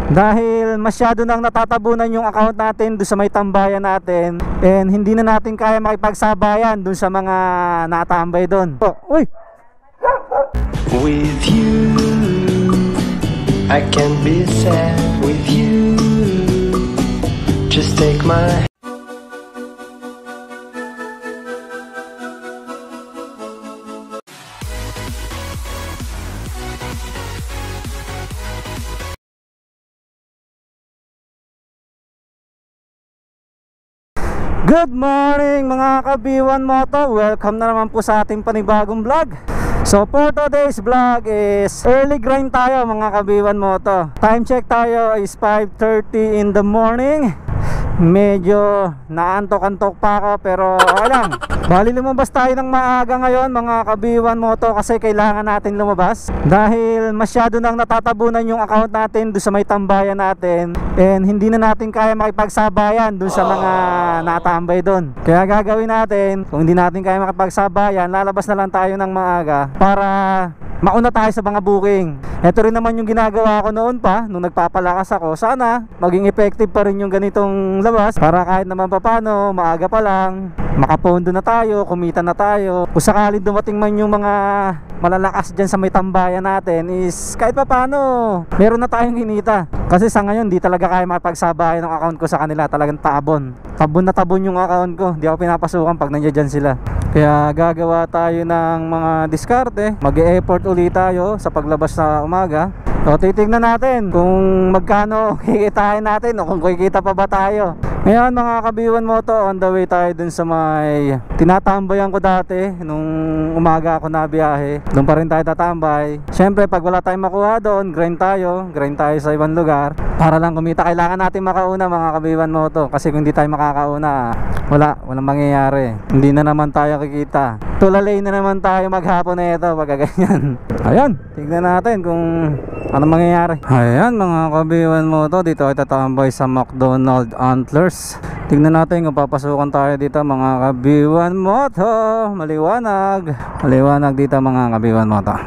Dahil masyado nang natatabunan yung account natin doon sa may tambayan natin, and hindi na natin kaya makipagsabayan doon sa mga natambay doon. Uy! With you, I can be sad with you. Just take my Good morning mga kabiwan moto. Welcome na naman po sa ating panibagong vlog. So for today's vlog is early grind tayo mga kabiwan moto. Time check tayo is 5:30 in the morning. Medyo naantok-antok pa ako pero okay lang. Bali lumabas tayo ng maaga ngayon mga kabiwan moto kasi kailangan natin lumabas dahil masyado nang natatabunan yung account natin doon sa may tambayan natin, and hindi na natin kaya makipagsabayan doon sa mga natambay doon. Kaya gagawin natin, kung hindi natin kaya makipagsabayan, lalabas na lang tayo ng maaga para mauna tayo sa mga booking. Ito rin naman yung ginagawa ko noon pa nung nagpapalakas ako. Sana maging effective pa rin yung ganitong labas para kahit naman papano maaga pa lang makapondo na tayo, kumita na tayo. Kung sakaling dumating man yung mga malalakas dyan sa may tambayan natin, is kahit papano meron na tayong hinita. Kasi sa ngayon di talaga kaya makipagsabayan ng account ko sa kanila. Talagang tabon na tabon yung account ko. Di ako pinapasukan pag nandiyan dyan sila. Kaya gagawa tayo ng mga diskarte. Mag-e-effort ulit tayo sa paglabas na umaga. So titignan natin kung magkano kikitain natin o kung kikita pa ba tayo. Ngayon mga kabiwan moto, on the way tayo dun sa may tinatambayan ko dati nung umaga ako nabiyahe. Doon pa rin tayo tatambay. Syempre pag wala tayong makuha doon, grind tayo sa ibang lugar para lang kumita. Kailangan natin makauna mga kabiwan moto, kasi kung hindi tayo makakauna, walang mangyayari. Hindi na naman tayo kikita. Tulalay na naman tayo maghapon na ito pag ganyan. Ayun, tignan natin kung ano mangyayari. Ayan mga kabiwan moto, dito ay tatambay sa McDonald Antlers. Tignan natin kung papasukan tayo dito mga kabiwan moto. Maliwanag dito mga kabiwan moto.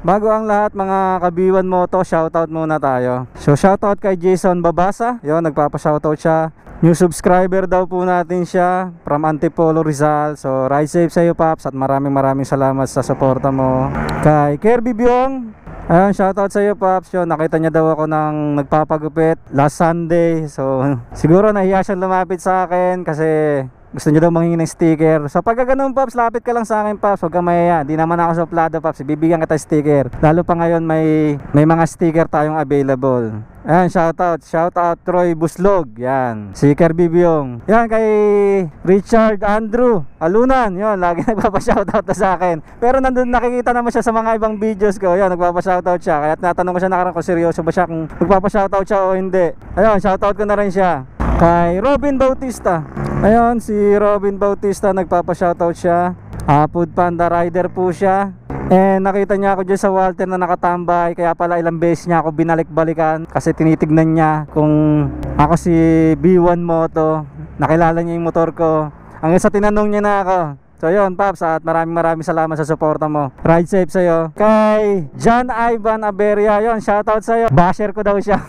Bago ang lahat mga kabiwan moto, shoutout muna tayo. So shoutout kay Jason Babasa. Yon, nagpapa-shoutout siya. New subscriber daw po natin siya from Antipolo, Rizal. So ride safe sa iyo Paps, at maraming salamat sa suporta mo. Kay Kirby Byong, ayun, shoutout sa iyo Paps. Yun, nakita niya daw ako ng nagpapagupit last Sunday. So siguro nahiya siyang lumapit sa akin kasi gusto niya daw manghingi ng sticker. So pagka ganun Paps, lapit ka lang sa akin Paps, huwag kang mahiya. Di naman ako suplado Paps, bibigyan kita sticker. Lalo pa ngayon may mga sticker tayong available. Ayan, shoutout Troy Buslog. Yan, si Kirby Byong. Yan, kay Richard Andrew Alunan. Yan, lagi nagpapa-shoutout na sa akin. Pero nandun nakikita naman siya sa mga ibang videos ko. Yan, nagpapa-shoutout siya. Kaya natanong ko siya nakaraan kung seryoso ba siya, kung nagpapa-shoutout siya o hindi. Ayun, shoutout ko na rin siya. Kay Robin Bautista. Ayun, si Robin Bautista, nagpapa-shoutout siya. Food Panda Rider po siya. And nakita niya ako dyan sa Walter na nakatambay. Kaya pala ilang beses niya ako binalik-balikan kasi tinitignan niya kung ako si B1 Moto. Nakilala niya yung motor ko. Hanggang sa tinanong niya na ako. So yun Paps, at maraming salamat sa suporta mo. Ride safe sa'yo. Kay John Ivan Aberia, yun, shoutout sa'yo. Basher ko daw siya.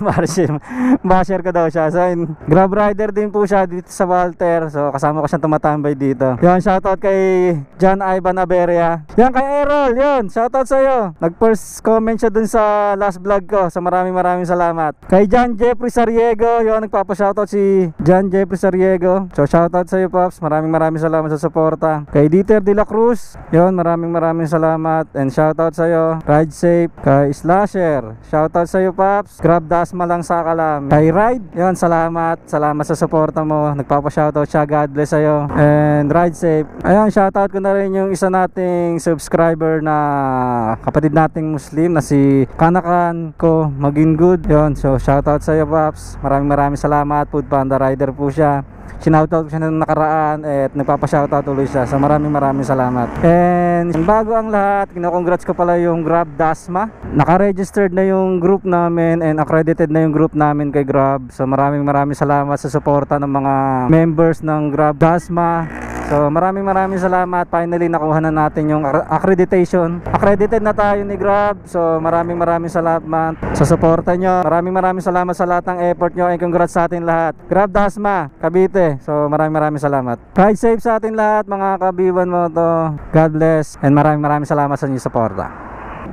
Basher ko daw siya. So yun, Grab rider din po siya dito sa Walter. So kasama ko siyang tumatambay dito. Yun, shoutout kay John Ivan Aberia. Yan, kay Errol, yun, shoutout sa'yo. Nag-first comment siya dun sa last vlog ko. So maraming salamat. Kay John Jeffrey Sariego, yun, nagpapa-shoutout si John Jeffrey Sariego. So shoutout sa'yo Paps, maraming salamat sa suporta. Kay Dieter De La Cruz, yun, maraming salamat. And shoutout sa'yo. Ride safe. Kay Slasher, shoutout sa'yo Paps. Grab Dasma lang sa kalam. Kay Ride, yun, salamat sa suporta mo. Nagpapa-shoutout siya. God bless sa'yo. And ride safe. Ayun, shoutout ko na rin yung isa nating subscriber na kapatid nating Muslim na si Kanakan ko Maging Good. Yun, so shoutout sa'yo Paps. Maraming salamat. Food Panda Rider po siya. Sinoutout ko siya nung nakaraan at nagpapa-shoutout ulit siya. So maraming salamat. And bago ang lahat, kino-congrats ko pala yung Grab Dasma. Naka-registered na yung group namin and accredited na yung group namin kay Grab. So maraming salamat sa suporta ng mga members ng Grab Dasma. So maraming salamat. Finally nakuha na natin yung accreditation. Accredited na tayo ni Grab. So maraming salamat sa suporta nyo. Maraming salamat sa lahat ng effort nyo, and congrats sa atin lahat. Grab Dasma, Cavite. So maraming salamat. Ride safe sa atin lahat mga kabiwan mo to. God bless, and maraming salamat sa inyong suporta.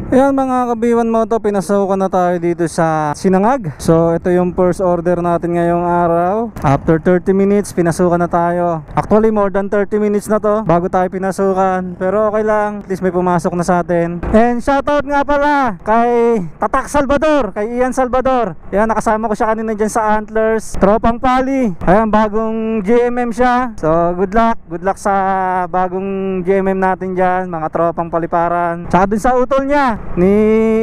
Ayan mga kabiwan mo to, pinasukan na tayo dito sa Sinangag. So ito yung first order natin ngayong araw. After 30 minutes pinasukan na tayo. Actually more than 30 minutes na to bago tayo pinasukan, pero okay lang, at least may pumasok na sa atin. And shoutout nga pala kay Tatak Salvador, kay Ian Salvador. Ayan, nakasama ko siya kanina dyan sa Antlers, tropang Pali. Ayan, bagong GMM siya. So good luck sa bagong GMM natin dyan, mga tropang paliparan. Tsaka dun sa utol niya ni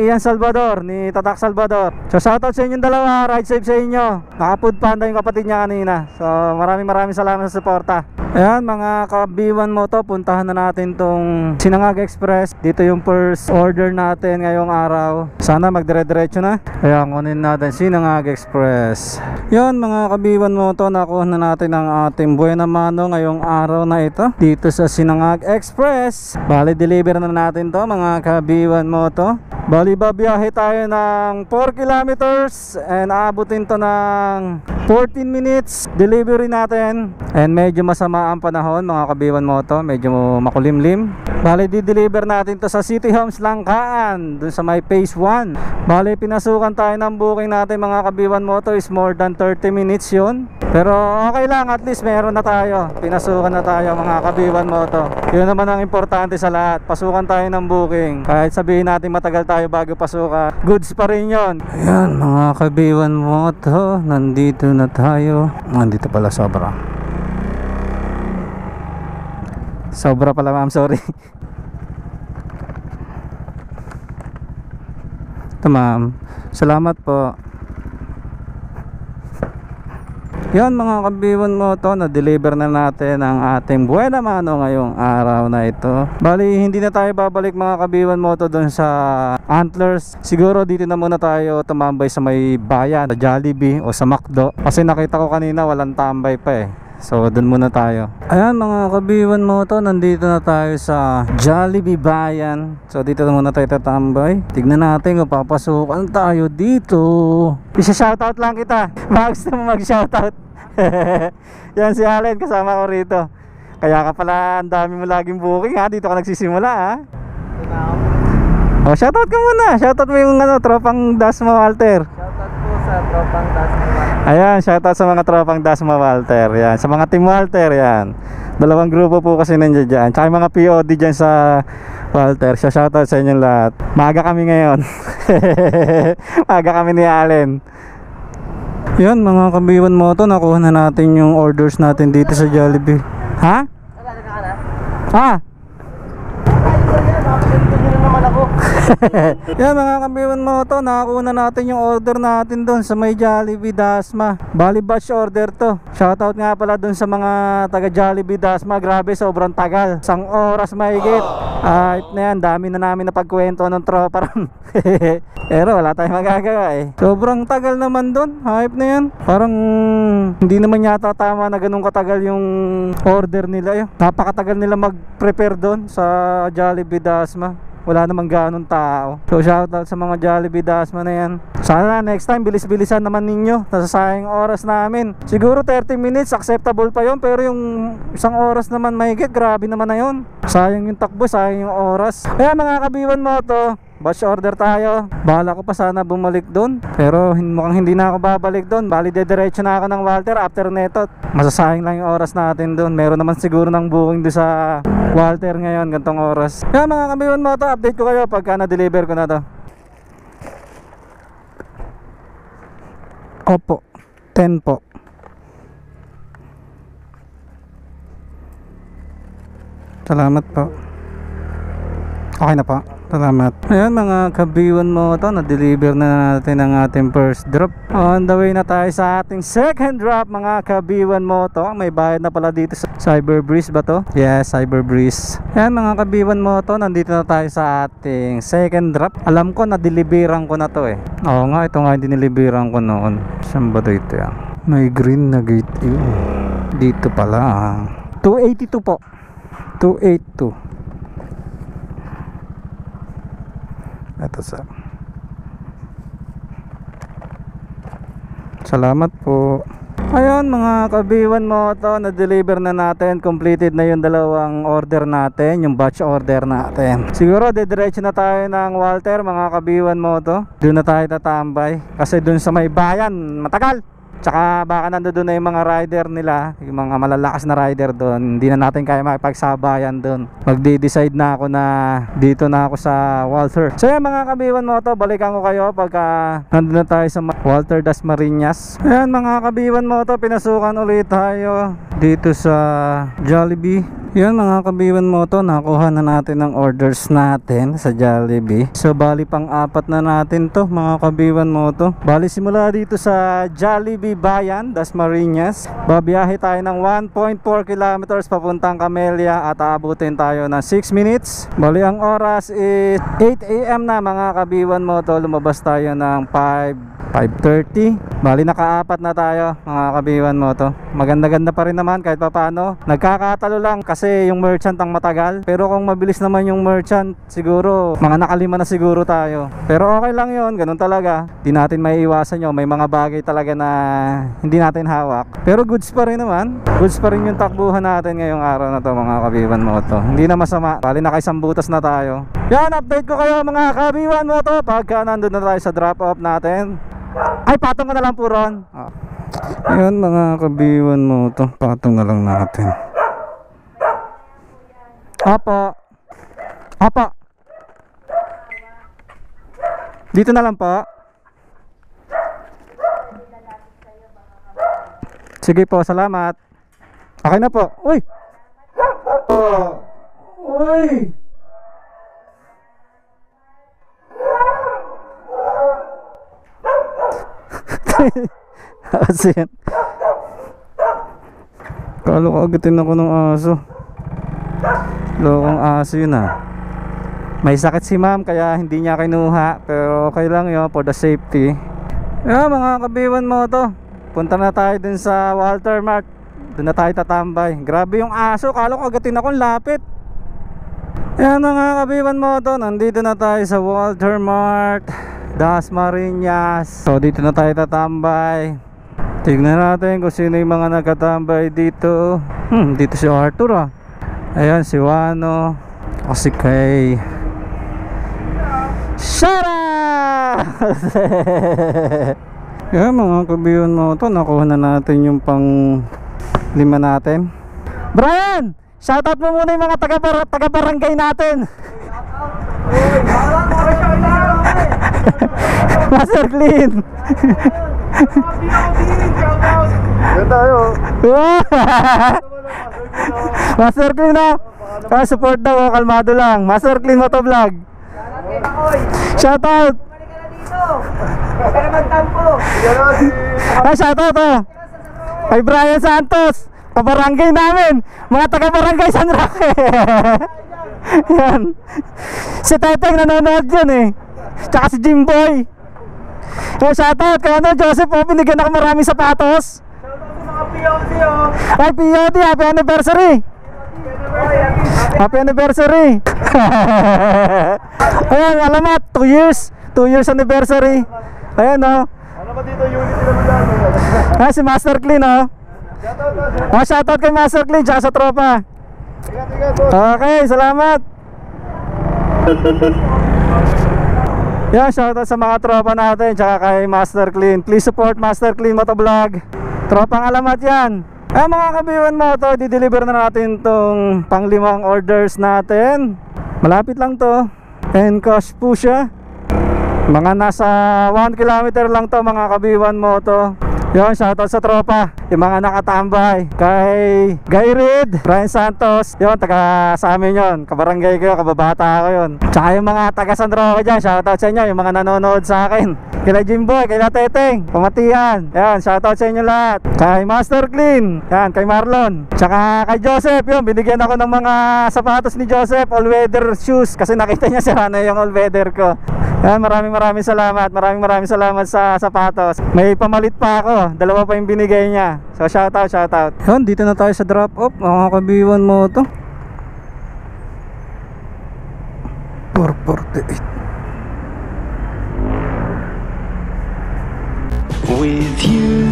Ian Salvador, ni Tatak Salvador. So shoutout sa inyong dalawa, ride safe sa inyo. Naka-food panda yung kapatid niya kanina. So maraming salamat sa suporta. Ayan mga kabiwan mo to, puntahan na natin tong Sinangag Express. Dito yung first order natin ngayong araw. Sana magdire-diretso na. Ayan, kunin natin Sinangag Express. Yan mga kabiwan mo to, nakuha na natin ang ating buena mano ngayong araw na ito dito sa Sinangag Express. Bali deliver na natin to mga kabiwan mo to. Bali babiyahe tayo ng 4 kilometers and aabutin to ng 14 minutes delivery natin. And medyo masama ang panahon mga kabiwan mo to, medyo makulimlim. Bali di-deliver natin to sa City Homes Langkaan, dun sa may phase 1. Bali pinasukan tayo ng booking natin mga kabiwan mo to is more than 30 minutes yun. Pero okay lang, at least meron na tayo, pinasukan na tayo mga kabiwan mo to. Yun naman ang importante sa lahat, pasukan tayo ng booking. Kahit sabihin natin matagal tayo bago pasukan, goods pa rin yun. Ayan mga kabiwan mo to, nandito na tayo. Nandito pala sobra pala ma'am, sorry. Ito ma'am, salamat po. Yan mga kabiwan mo to, na-deliver na natin ang ating buena mano ngayong araw na ito. Bali hindi na tayo babalik mga kabiwan mo to dun sa Antlers. Siguro dito na muna tayo tumambay sa may bayan, sa Jollibee o sa McDo. Kasi nakita ko kanina walang tambay pa eh. So dun muna tayo. Ayan mga kabiwan mo to, nandito na tayo sa Jollibee Bayan. So dito na muna tayo tatambay. Tignan natin kung papasukan tayo dito. Isa shoutout lang kita, bags na mo mag shoutout. Yan si Allen, kasama ko rito. Kaya ka pala ang dami mo laging booking ha, dito ka nagsisimula ha. Oh, shoutout ka muna. Shoutout mo yung tropang Dasma Walter. Shoutout po sa tropang Dasma Walter. Ayan, shoutout sa mga tropang Dasma Walter. Yan, sa mga team Walter yan. Dalawang grupo po kasi nandiyan dyan. Tsaka yung mga POD dyan sa Walter. Shoutout sa inyong lahat. Maaga kami ngayon. Maaga kami ni Allen. Yan mga kabiwan mo to, nakuha na natin yung orders natin dito sa Jollibee. Ha? Ha? Yan mga kabiwan mo to, nakakuha na natin yung order natin doon sa may Jollibee Dasma. Bali batch order to. Shoutout nga pala doon sa mga taga Jollibee Dasma. Grabe, sobrang tagal, 1 oras mahigit. Ito na yan, dami na namin napagkwento ng tropa ron. Pero wala tayong magagawa eh. Sobrang tagal naman doon, hype na yan. Parang hindi naman yata tama na ganun katagal yung order nila. Napakatagal nila mag-prepare doon sa Jollibee Dasma. Wala namang ganun tao. So shoutout sa mga Jollibee Dasma na yan. Sana next time bilis-bilisan naman ninyo. Nasasayang oras namin. Siguro 30 minutes acceptable pa yon, pero yung 1 oras naman mahigit, grabe naman na yon. Sayang yung takbo, sayang yung oras. Kaya mga kabiwan mo to, batch order tayo. Bahala ko pa sana bumalik doon, pero mukhang hindi na ako babalik doon. Bali dediretso na ako ng Walter after neto. Masasayang lang yung oras natin doon. Meron naman siguro ng booking doon sa Walter ngayon, gantong oras. Kaya mga kabiwan mo to, update ko kayo pagka na-deliver ko na to. Opo, 10 po. Salamat po. Okay na po. Salamat. Ayan mga kabiwan mo to, na-deliver na natin ang ating first drop. On the way na tayo sa ating second drop mga kabiwan mo to. May bayad na pala dito sa Cyber Breeze ba to? Yes, Cyber Breeze. Ayan mga kabiwan mo to, nandito na tayo sa ating second drop. Alam ko na deliveran ko na to eh. Oo nga, ito nga yung diniliberan ko noon. Saan ba ito yan? May green na gate. Dito pala. 282 po. 282. Ito sir. Salamat po. Ayun mga kabiwan moto, na-deliver na natin. Completed na yung dalawang order natin, yung batch order natin. Siguro didiretso na tayo ng Walter mga kabiwan moto. Doon na tayo tatambay. Kasi doon sa may bayan, matagal. Tsaka baka nandoon na yung mga rider nila, yung mga malalakas na rider doon. Hindi na natin kaya makipagsabayan doon. Magde-decide na ako na dito na ako sa Walter. So yan mga kabiwan mo to, balikan ko kayo pagka nandun na tayo sa Walter Dasmariñas. Ayan mga kabiwan mo to, pinasukan ulit tayo dito sa Jollibee. Yan mga kabiwan mo to, nakuha na natin ang orders natin sa Jollibee. So bali pang apat na natin to mga kabiwan mo to. Bali simula dito sa Jollibee Bayan, Dasmariñas, babiyahe tayo ng 1.4 kilometers papuntang Camellia at aabutin tayo ng 6 minutes. Bali ang oras is 8 AM na mga kabiwan mo to. Lumabas tayo ng 5:30. Bali nakaapat na tayo mga kabiwan mo to. Maganda-ganda pa rin naman kahit papaano. Nagkakatalo lang kasi yung merchant ang matagal. Pero kung mabilis naman yung merchant, siguro mga nakalima na siguro tayo. Pero okay lang yun, ganun talaga. Di natin maiiwasan yun. May mga bagay talaga na hindi natin hawak. Pero goods pa rin naman. Goods pa rin yung takbuhan natin ngayong araw na to mga kabiwan mo to. Hindi na masama. Bali nakaisang butas na tayo. Yan, update ko kayo mga kabiwan mo to pagka nandun na tayo sa drop off natin. Ay, patong ka na lang po ron. Ayan mga kabiwan mo to, patong na lang natin. Apa. Dito na lang po. Sige po, salamat. Okay na po. Uy. Uy. Kasi yan. Kalo ko agatin ako ng aso. Lokong aso yun ah. May sakit si ma'am kaya hindi niya kinuha. Pero okay lang yun for the safety. Yeah, mga kabiwan mo to, punta na tayo dun sa Walter Mart. Dun na tayo tatambay. Grabe yung aso, kalo ko agatin ako, lapit. Yan mga kabiwan mo to, nandito na tayo sa Walter Mart Dasmariñas. So dito na tayo tatambay. Tignan natin kung sino yung mga nagkatambay dito. Dito si Arthur ah. Ayan si Wano. O si Kay Shara. Yan mga kabiyon mo to, nakuha na natin yung pang 5 natin. Brian, shoutout mo muna yung mga taga-barangay natin. Master Clean. Yan tayo. Master Clean na. Support daw, kalmado lang. Master Clean Motovlog. Shoutout. Shoutout oh. Kay Brian Santos, kabarangay namin, mga taga-barangay San Roque. Yan. Si Teteng nanonood dyan eh. Tsaka si Jimboy. Shoutout kay Joseph po, binigyan ako maraming sapatos. Shoutout sa mga POD oh. Ay POD, happy anniversary. Happy anniversary. Ayan, alamat, 2 years. 2 years anniversary. Ayan oh. Ano ba dito, unity naman lang? Si Master Clean oh. Shoutout kay Master Clean tsaka sa tropa. Okay, salamat. Yan, shoutout sa mga tropa natin tsaka kay Master Clean. Please support Master Clean Motovlog. Tropang alamat yan. Mga kabiwan mo to, di-deliver na natin tong pang-5 orders natin. Malapit lang to. And cash po siya. Mga nasa 1 kilometer lang to mga kabiwan mo to. Yun, shoutout sa tropa, yung mga nakatambay. Kay Guy Reed, Brian Santos, yun, taga sa amin yun. Kabarangay ko, kababata ko yun. Tsaka yung mga taga San Roque dyan, shoutout sa inyo. Yung mga nanonood sa akin, kila Jimboy, kila Teteng, Pamatian. Yan, shoutout sa inyo lahat. Kay Master Clean, yan, kay Marlon. Tsaka kay Joseph, yun, binigyan ako ng mga sapatos ni Joseph, all-weather shoes. Kasi nakita niya sira na yung all-weather ko. Maraming salamat. Maraming salamat sa sapatos. May pamalit pa ako. Dalawa pa yung binigay niya. So shoutout. Yun, dito na tayo sa drop off. Mga kabiwan mo to. 448. With you,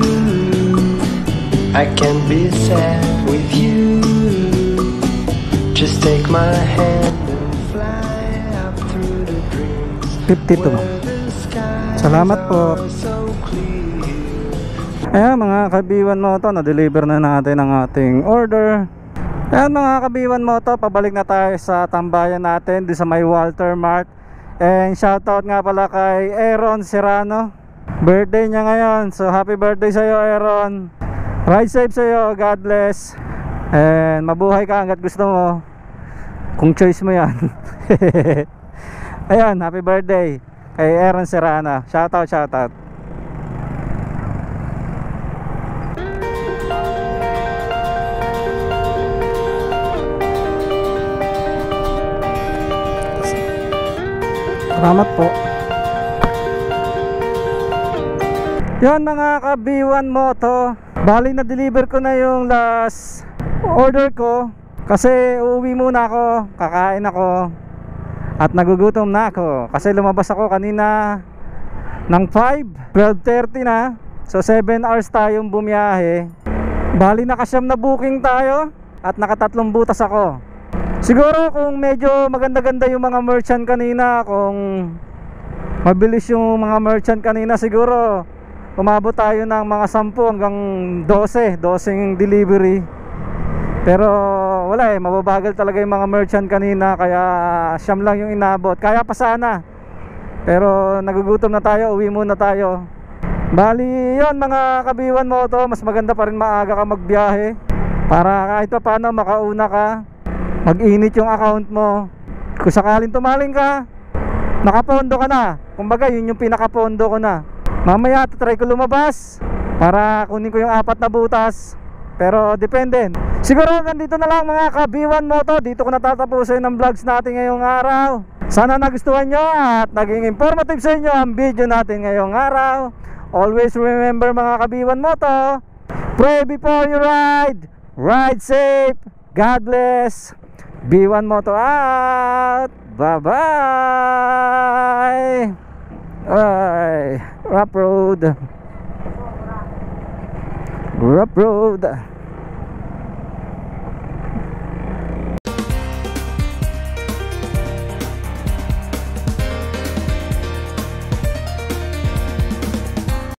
I can be sad with you. Just take my hand and fly up through the dreams. 52. Where the skies Salamat po. are so clear. Ayan mga kabiwan mo to, na-deliver na natin ang ating order. Ayan mga kabiwan mo to, pabalik na tayo sa tambayan natin di sa may Walter Mart. And shoutout nga pala kay Aaron Serrano. Birthday niya ngayon. So happy birthday sa'yo Aaron. Ride safe sa'yo, God bless. And mabuhay ka hanggat gusto mo. Kung choice mo yan. Ayan, happy birthday kay Aaron Serrano. Shoutout. Salamat po. Yan mga kabiwan moto, bali na deliver ko na yung last order ko. Kasi uuwi muna ako, kakain ako at nagugutom na ako. Kasi lumabas ako kanina ng 12:30 na. So 7 hours tayong bumiyahe. Bali nakasyam na booking tayo at nakatatlong butas ako. Siguro kung medyo maganda-ganda yung mga merchant kanina, kung mabilis yung mga merchant kanina, siguro umabot tayo ng mga 10 hanggang 12 delivery. Pero wala mababagal talaga yung mga merchant kanina, kaya siyam lang yung inabot. Kaya pa sana, pero nagugutom na tayo, uwi muna tayo. Bali yon mga kabiwan mo to, mas maganda pa rin maaga ka magbiyahe para kahit pa paano makauna ka, mag-init yung account mo. Kung sakaling tumaling ka, nakapondo ka na. Kumbaga yun yung pinakapondo ko na. Mamaya try ko lumabas para kunin ko yung 4 na butas. Pero depende. Siguro nandito na lang mga kabiwan mo to. Dito ko natatapusin ang vlogs natin ngayong araw. Sana nagustuhan nyo at naging informative sa inyo ang video natin ngayong araw. Always remember mga kabiwan mo to, pray before you ride. Ride safe. God bless. B1 Moto out. Bye-bye. Rough road.